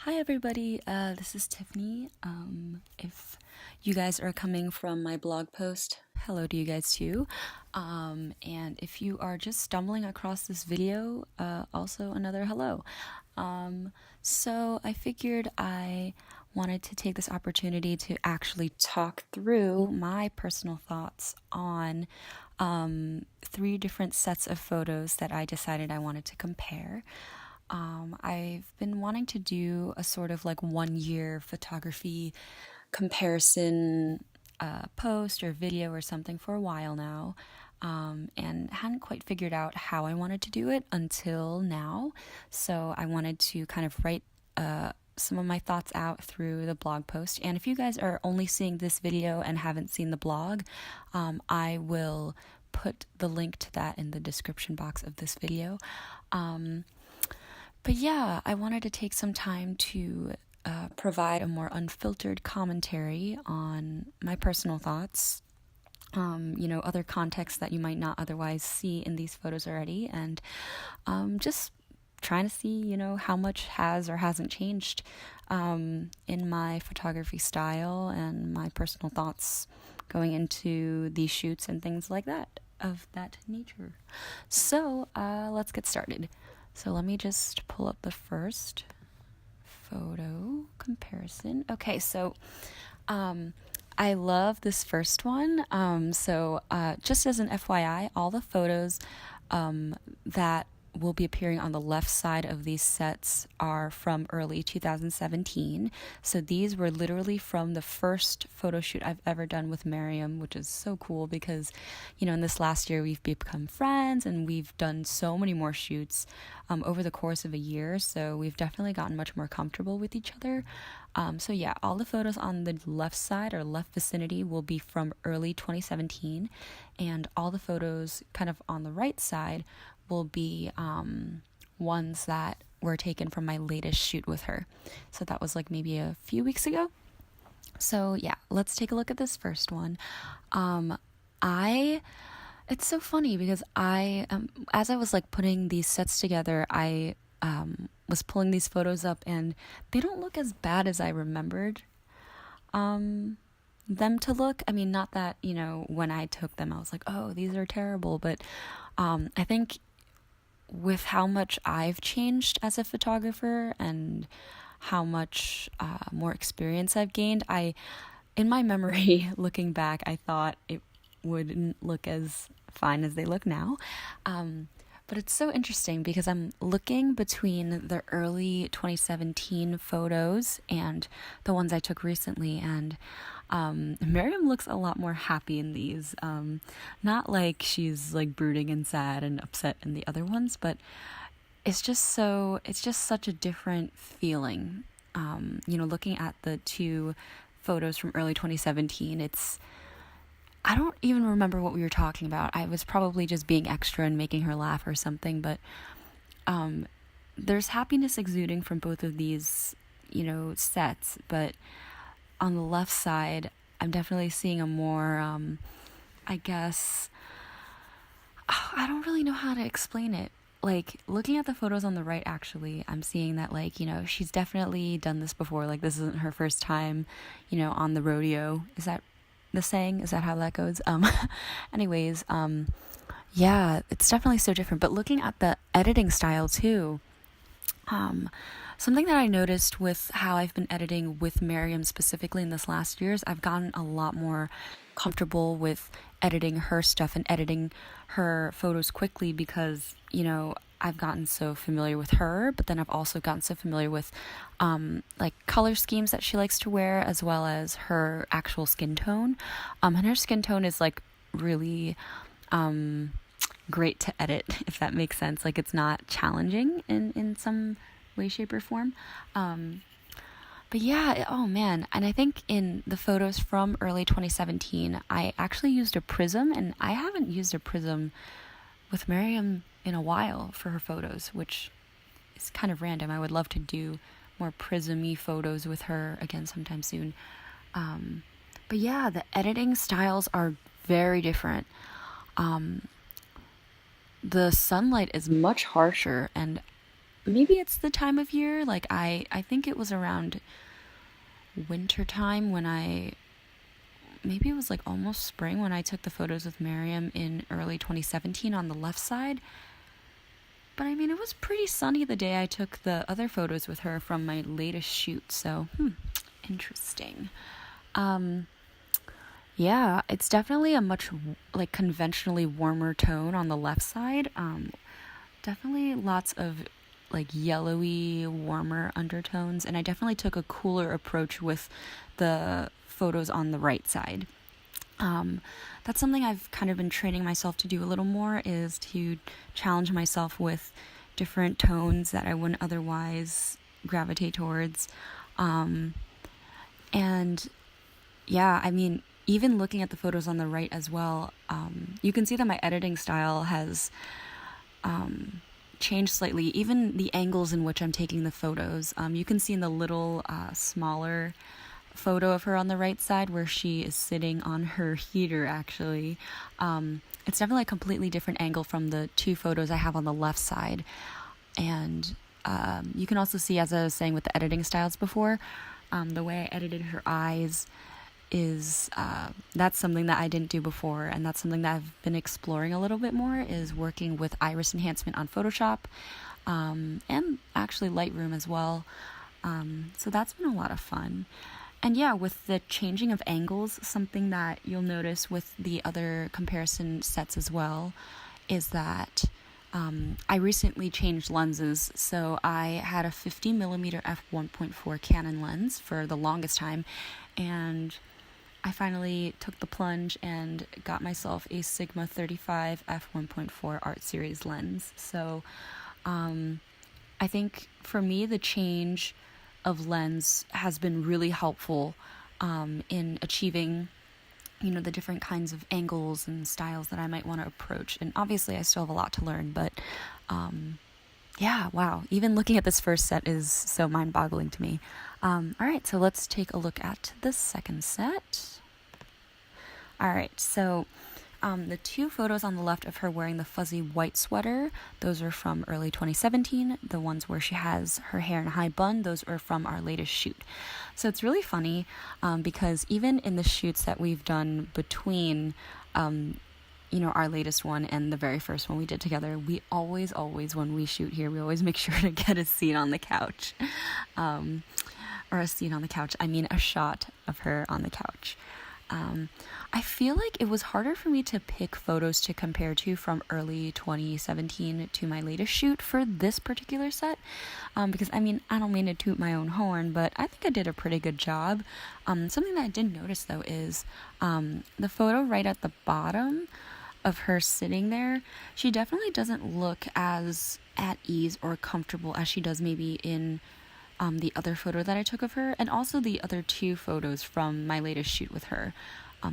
Hi everybody, this is Tiffany. If you guys are coming from my blog post, hello to you guys too. And if you are just stumbling across this video, also another hello. So I figured I wanted to take this opportunity to actually talk through my personal thoughts on three different sets of photos that I decided I wanted to compare. I've been wanting to do a sort of like 1 year photography comparison post or video or something for a while now, and hadn't quite figured out how I wanted to do it until now. So I wanted to kind of write some of my thoughts out through the blog post. And if you guys are only seeing this video and haven't seen the blog, I will put the link to that in the description box of this video. But yeah, I wanted to take some time to provide a more unfiltered commentary on my personal thoughts, other context that you might not otherwise see in these photos already, and just trying to see, how much has or hasn't changed in my photography style and my personal thoughts going into these shoots and things like that, of that nature. So let's get started. So let me just pull up the first photo comparison. Okay, so I love this first one. Just as an FYI, all the photos that will be appearing on the left side of these sets are from early 2017. So these were literally from the first photo shoot I've ever done with Maryam, which is so cool because, in this last year we've become friends and we've done so many more shoots over the course of a year. So we've definitely gotten much more comfortable with each other. So yeah, all the photos on the left side or left vicinity will be from early 2017, and all the photos kind of on the right side will be ones that were taken from my latest shoot with her. So that was like maybe a few weeks ago. So yeah, let's take a look at this first one. It's so funny because as I was like putting these sets together, I was pulling these photos up and they don't look as bad as I remembered them to look. I mean, not that, when I took them, I was like, oh, these are terrible. But I think with how much I've changed as a photographer and how much more experience I've gained, in my memory, looking back, I thought it wouldn't look as fine as they look now. But it's so interesting because I'm looking between the early 2017 photos and the ones I took recently, and Maryam looks a lot more happy in these. Not like she's like brooding and sad and upset in the other ones, but it's just such a different feeling. Looking at the two photos from early 2017, I don't even remember what we were talking about. I was probably just being extra and making her laugh or something, but there's happiness exuding from both of these, sets. But on the left side, I'm definitely seeing a more, I guess, I don't really know how to explain it. Like, looking at the photos on the right, actually, I'm seeing that, like, she's definitely done this before. Like, this isn't her first time, on the rodeo. Is that the saying? Is that how that goes? Anyways, yeah, it's definitely so different. But looking at the editing style too, something that I noticed with how I've been editing with Maryam specifically in this last year is I've gotten a lot more comfortable with editing her stuff and editing her photos quickly because, I've gotten so familiar with her, but then I've also gotten so familiar with like color schemes that she likes to wear, as well as her actual skin tone. And her skin tone is like really great to edit, if that makes sense. Like, it's not challenging in some way, shape, or form. But yeah, oh man. And I think in the photos from early 2017, I actually used a prism, and I haven't used a prism with Maryam in a while for her photos, which is kind of random. I would love to do more prism-y photos with her again sometime soon. But yeah, the editing styles are very different. The sunlight is much harsher, and maybe it's the time of year. Like, I think it was around winter time when maybe it was like almost spring when I took the photos with Maryam in early 2017 on the left side. But I mean, it was pretty sunny the day I took the other photos with her from my latest shoot. So, interesting. Yeah, it's definitely a much like conventionally warmer tone on the left side. Definitely lots of like yellowy, warmer undertones, and I definitely took a cooler approach with the photos on the right side. That's something I've kind of been training myself to do a little more, is to challenge myself with different tones that I wouldn't otherwise gravitate towards. And yeah, I mean, even looking at the photos on the right as well, you can see that my editing style has changed slightly. Even the angles in which I'm taking the photos. You can see in the little smaller photo of her on the right side where she is sitting on her heater, actually. It's definitely a completely different angle from the two photos I have on the left side. And you can also see, as I was saying with the editing styles before, the way I edited her eyes is that's something that I didn't do before, and that's something that I've been exploring a little bit more, is working with iris enhancement on Photoshop, and actually Lightroom as well. So that's been a lot of fun. And yeah, with the changing of angles, something that you'll notice with the other comparison sets as well is that I recently changed lenses. So I had a 50mm f1.4 Canon lens for the longest time, and I finally took the plunge and got myself a Sigma 35 f1.4 Art Series lens. So I think for me, the change of lens has been really helpful in achieving, the different kinds of angles and styles that I might want to approach. And obviously I still have a lot to learn, but yeah, wow. Even looking at this first set is so mind-boggling to me. All right, so let's take a look at the second set. All right, so the two photos on the left of her wearing the fuzzy white sweater, those are from early 2017. The ones where she has her hair in a high bun, those are from our latest shoot. So it's really funny because even in the shoots that we've done between our latest one and the very first one we did together, we always, when we shoot here, we always make sure to get a seat on the couch. Or a seat on the couch, I mean a shot of her on the couch. I feel like it was harder for me to pick photos to compare to from early 2017 to my latest shoot for this particular set, because I don't mean to toot my own horn, but I think I did a pretty good job. Something that I did notice though is the photo right at the bottom of her sitting there, she definitely doesn't look as at ease or comfortable as she does maybe in the other photo that I took of her, and also the other two photos from my latest shoot with her.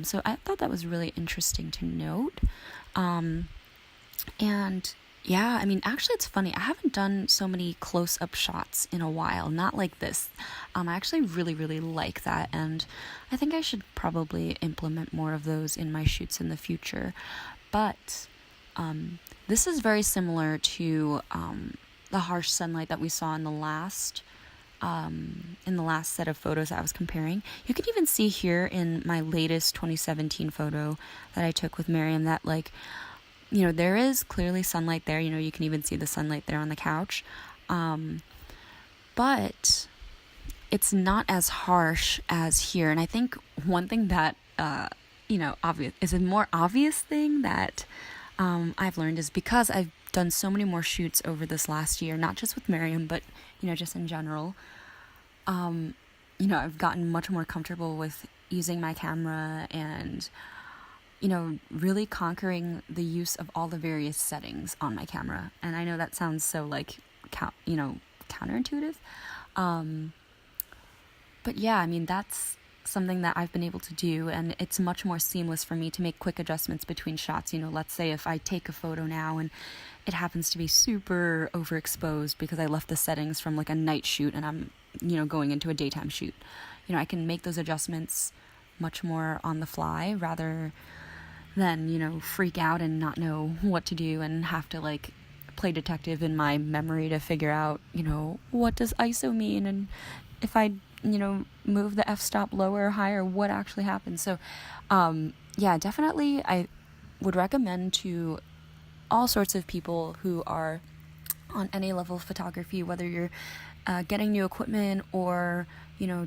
So I thought that was really interesting to note. And yeah, actually it's funny, I haven't done so many close-up shots in a while, not like this. I actually really, really like that, and I think I should probably implement more of those in my shoots in the future. But this is very similar to the harsh sunlight that we saw in the last set of photos I was comparing. You can even see here in my latest 2017 photo that I took with Maryam that there is clearly sunlight there. You can even see the sunlight there on the couch. But it's not as harsh as here. And I think one thing that, obvious is a more obvious thing that I've learned is because I've done so many more shoots over this last year, not just with Maryam, but, just in general. I've gotten much more comfortable with using my camera and, really conquering the use of all the various settings on my camera. And I know that sounds so counterintuitive. But yeah, that's something that I've been able to do, and it's much more seamless for me to make quick adjustments between shots. Let's say if I take a photo now and it happens to be super overexposed because I left the settings from a night shoot and I'm, going into a daytime shoot. I can make those adjustments much more on the fly rather than, freak out and not know what to do and have to play detective in my memory to figure out, what does ISO mean, and if I, move the f-stop lower or higher, what actually happens. So, yeah, definitely I would recommend to all sorts of people who are on any level of photography, whether you're getting new equipment or,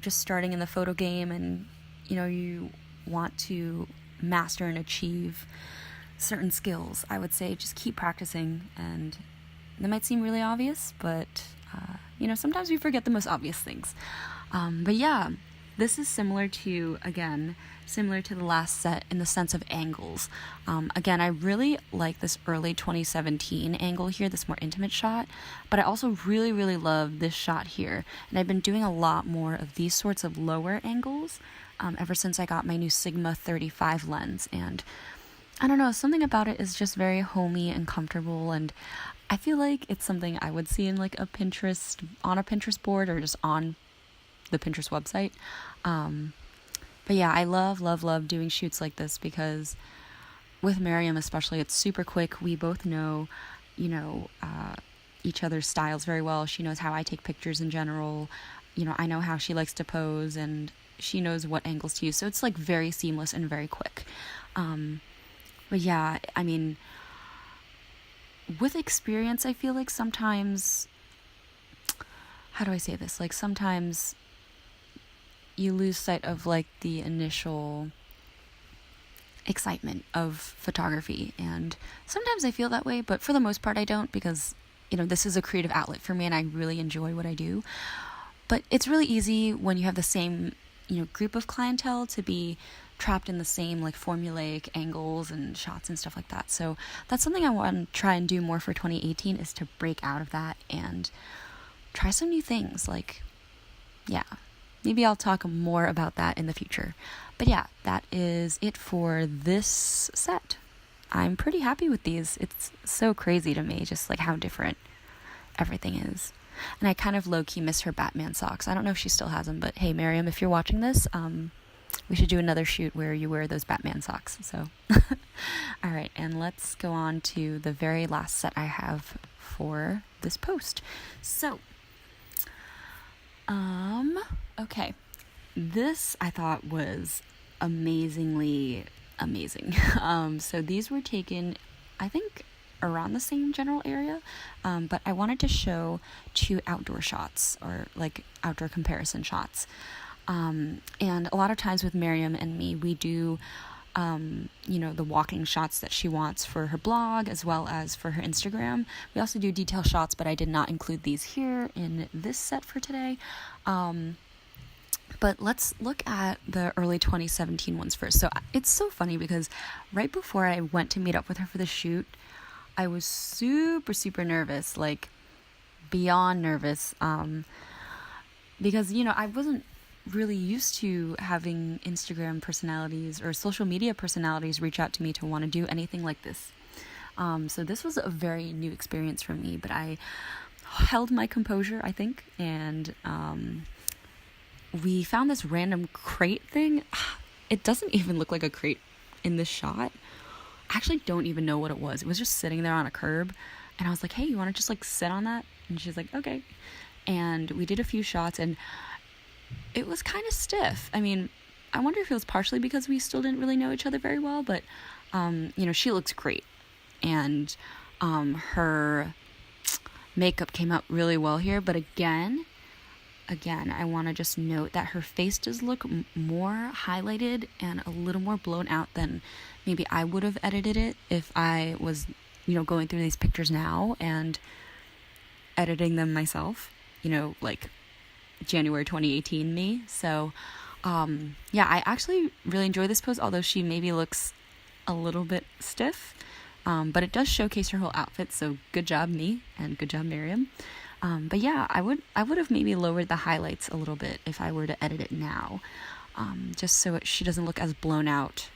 just starting in the photo game and, you want to master and achieve certain skills. I would say just keep practicing, and that might seem really obvious, but, sometimes we forget the most obvious things. But yeah, this is similar to the last set in the sense of angles. Again, I really like this early 2017 angle here, this more intimate shot, but I also really, really love this shot here. And I've been doing a lot more of these sorts of lower angles ever since I got my new Sigma 35 lens. And I don't know, something about it is just very homey and comfortable, and I feel like it's something I would see in like on a Pinterest board or just on the Pinterest website. But yeah, I love doing shoots like this because with Maryam especially, it's super quick. We both know, each other's styles very well. She knows how I take pictures in general. I know how she likes to pose, and she knows what angles to use. So it's like very seamless and very quick. But yeah, I mean, with experience, I feel like sometimes, how do I say this? Like sometimes you lose sight of like the initial excitement of photography, and sometimes I feel that way, but for the most part I don't, because this is a creative outlet for me and I really enjoy what I do. But it's really easy when you have the same group of clientele to be trapped in the same like formulaic angles and shots and stuff like that. So that's something I want to try and do more for 2018, is to break out of that and try some new things. Like, yeah, maybe I'll talk more about that in the future. But yeah, that is it for this set. I'm pretty happy with these. It's so crazy to me just like how different everything is. And I kind of low-key miss her Batman socks. I don't know if she still has them, but hey, Maryam, if you're watching this, we should do another shoot where you wear those Batman socks. So, all right, and let's go on to the very last set I have for this post. So, okay, this I thought was amazingly amazing. So these were taken, I think, around the same general area, but I wanted to show 2 outdoor shots, or like outdoor comparison shots. And a lot of times with Maryam and me, we do, the walking shots that she wants for her blog as well as for her Instagram. We also do detail shots, but I did not include these here in this set for today. But let's look at the early 2017 ones first. So it's so funny because right before I went to meet up with her for the shoot, I was super, super nervous, like beyond nervous, because, I wasn't really used to having Instagram personalities or social media personalities reach out to me to want to do anything like this. So this was a very new experience for me, but I held my composure, I think, and we found this random crate thing. It doesn't even look like a crate in this shot. I actually don't even know what it was. It was just sitting there on a curb, and I was like, hey, you want to just like sit on that? And she's like, okay. And we did a few shots, and it was kind of stiff. I mean, I wonder if it was partially because we still didn't really know each other very well, but she looks great, and her makeup came out really well here. But again, I want to just note that her face does look more highlighted and a little more blown out than maybe I would have edited it if I was, going through these pictures now and editing them myself, like January 2018 me. So, yeah, I actually really enjoy this pose, although she maybe looks a little bit stiff, but it does showcase her whole outfit. So good job me, and good job Maryam. But yeah, I would have maybe lowered the highlights a little bit if I were to edit it now, just so she doesn't look as blown out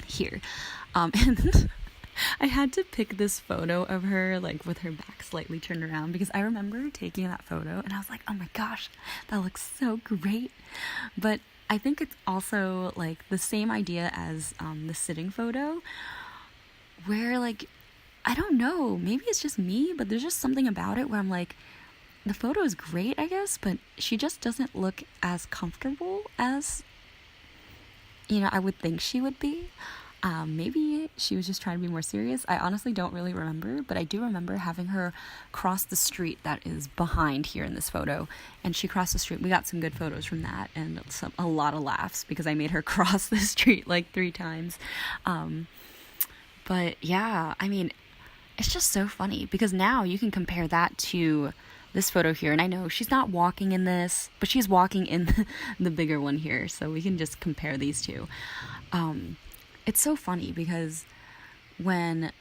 here. And I had to pick this photo of her like with her back slightly turned around, because I remember taking that photo and I was like, oh my gosh, that looks so great. But I think it's also like the same idea as the sitting photo, where like I don't know, maybe it's just me, but there's just something about it where I'm like, the photo is great, I guess, but she just doesn't look as comfortable as, I would think she would be. Maybe she was just trying to be more serious. I honestly don't really remember, but I do remember having her cross the street that is behind here in this photo. And she crossed the street. We got some good photos from that and a lot of laughs because I made her cross the street like 3 times. But yeah, I mean, it's just so funny because now you can compare that to this photo here. And I know she's not walking in this, but she's walking in the bigger one here. So we can just compare these two. It's so funny because when,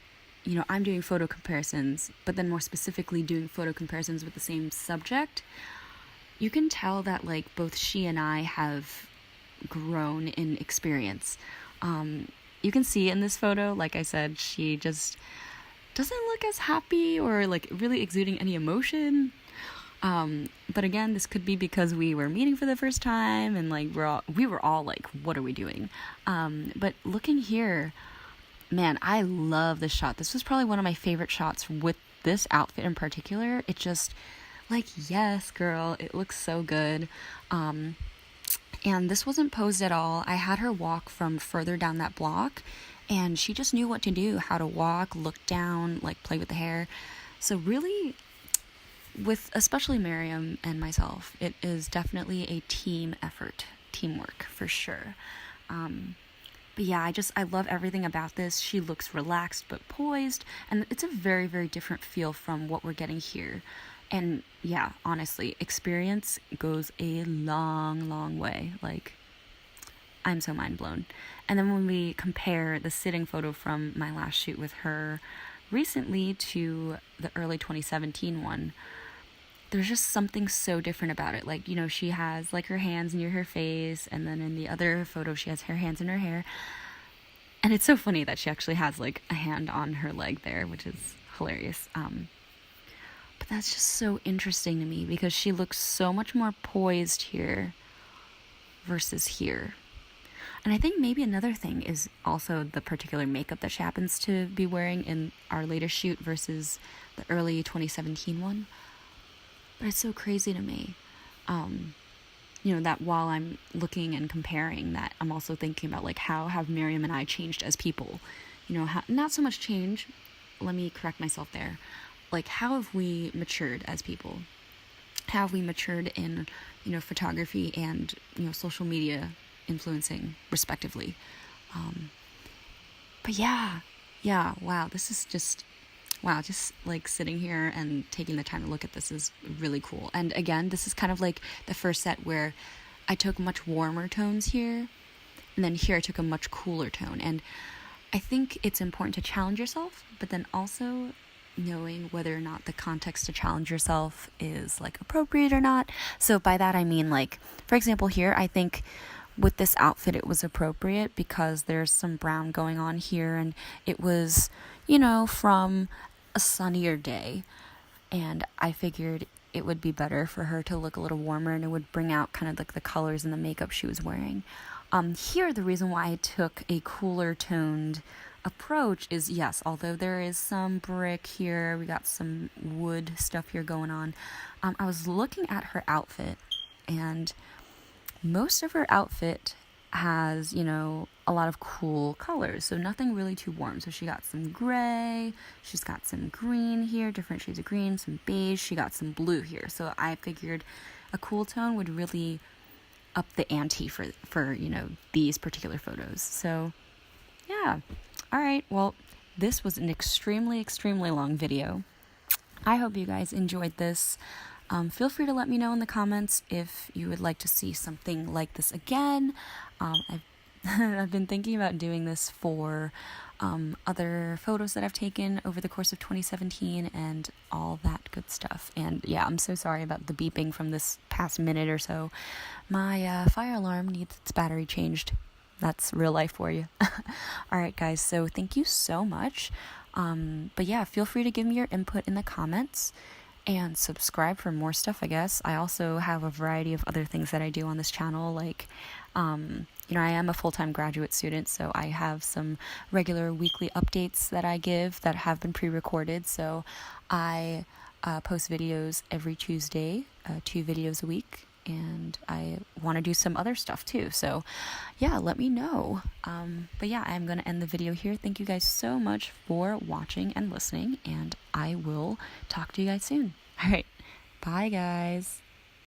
I'm doing photo comparisons, but then more specifically doing photo comparisons with the same subject, you can tell that like both she and I have grown in experience. You can see in this photo, like I said, she just doesn't look as happy or like really exuding any emotion. But again, this could be because we were meeting for the first time and like we were all like, what are we doing? But looking here, man, I love this shot. This was probably one of my favorite shots with this outfit in particular. It just like, yes, girl, it looks so good. And this wasn't posed at all. I had her walk from further down that block and she just knew what to do, how to walk, look down, like play with the hair. So really, with especially Maryam and myself, it is definitely a team effort, teamwork for sure. But yeah, I love everything about this. She looks relaxed but poised, and it's a very, very different feel from what we're getting here. And yeah, honestly, experience goes a long, long way. Like, I'm so mind blown. And then when we compare the sitting photo from my last shoot with her recently to the early 2017 one, there's just something so different about it. Like, she has like her hands near her face, and then in the other photo she has her hands in her hair. And it's so funny that she actually has like a hand on her leg there, which is hilarious. But that's just so interesting to me because she looks so much more poised here versus here. And I think maybe another thing is also the particular makeup that she happens to be wearing in our latest shoot versus the early 2017 one. But it's so crazy to me, that while I'm looking and comparing that, I'm also thinking about like, how have Maryam and I changed as people? Not so much change, let me correct myself there. Like, how have we matured as people? How have we matured in, photography and, social media influencing respectively? But yeah, wow, this is just like sitting here and taking the time to look at this is really cool. And again, this is kind of like the first set where I took much warmer tones here, and then here I took a much cooler tone. And I think it's important to challenge yourself, but then also knowing whether or not the context to challenge yourself is like appropriate or not. So by that I mean, like, for example, here I think with this outfit it was appropriate because there's some brown going on here, and it was, from a sunnier day, and I figured it would be better for her to look a little warmer, and it would bring out kind of like the colors and the makeup she was wearing. Here, the reason why I took a cooler toned approach is, yes, although there is some brick here, we got some wood stuff here going on, I was looking at her outfit, and most of her outfit has, a lot of cool colors, so nothing really too warm. So she got some gray, she's got some green here, different shades of green, some beige, she got some blue here. So I figured a cool tone would really up the ante for these particular photos. So yeah. All right, well, this was an extremely, extremely long video. I hope you guys enjoyed this. Feel free to let me know in the comments if you would like to see something like this again. I've been thinking about doing this for other photos that I've taken over the course of 2017 and all that good stuff. And yeah, I'm so sorry about the beeping from this past minute or so. My fire alarm needs its battery changed. That's real life for you. All right, guys, so thank you so much. But yeah, feel free to give me your input in the comments. And subscribe for more stuff, I guess. I also have a variety of other things that I do on this channel, like, I am a full-time graduate student, so I have some regular weekly updates that I give that have been pre-recorded. So I post videos every Tuesday, 2 videos a week, and I want to do some other stuff too. So yeah, let me know. But yeah, I'm going to end the video here. Thank you guys so much for watching and listening, and I will talk to you guys soon. All right. Bye, guys.